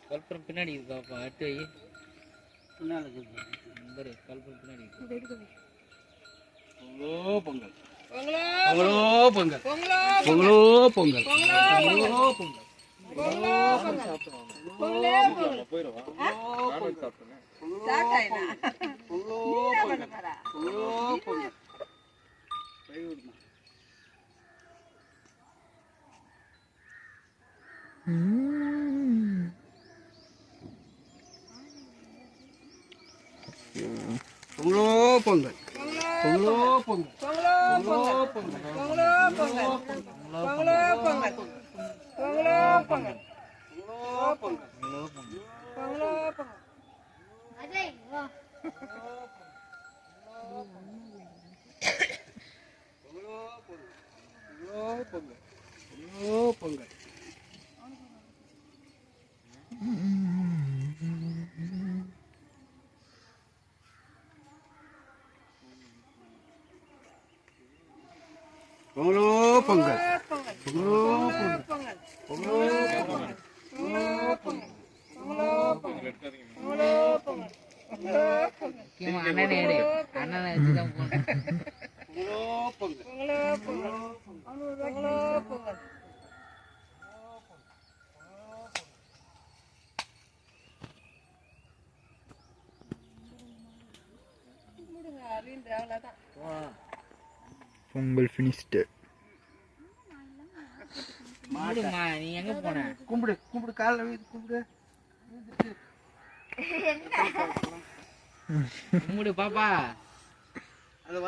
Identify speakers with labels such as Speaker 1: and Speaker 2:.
Speaker 1: கல்புரம் பின்னாடி இருக்காப்பா எட்டு வை பின்னாடி கல்புரம் பின்னாடி பொங்கல் பொங்கலோ பொங்கல் பொங்கலோ பொங்கல் பொங்கலோ பொங்கல் பொங்கலோ பொங்கல் பொங்கலோ பொங்கல் பொங்கலோ பொங்கல் பொங்கலோ பொங்கல் பொங்கலோ பொங்கல் பொங்கலோ பொங்கல் பொங்கலோ பொங்கல் பொங்கலோ பொங்கல் அஜய் வா பொங்கலோ பொங்கல் பொங்கலோ பொங்கல் பொங்கலோ பொங்கல் பொங்கலோ பொங்கல் பொங்கலோ பொங்கல் பொங்கலோ பொங்கல் பொங்கலோ பொங்கல் பொங்கலோ பொங்கல் அண்ணனே அண்ணனை வச்சுதான் போனேன் பொங்கலோ பொங்கல் பொங்கலோ பொங்கல் பொங்கலோ பொங்கல்
Speaker 2: பொங்கல் ஃபினிஷ்டு.
Speaker 1: மாடுமா நீ எங்க போன?
Speaker 2: கும்பிடு கும்பிடு கால்ல வீடு கும்பிடு.
Speaker 1: கும்பிடு பாப்பா.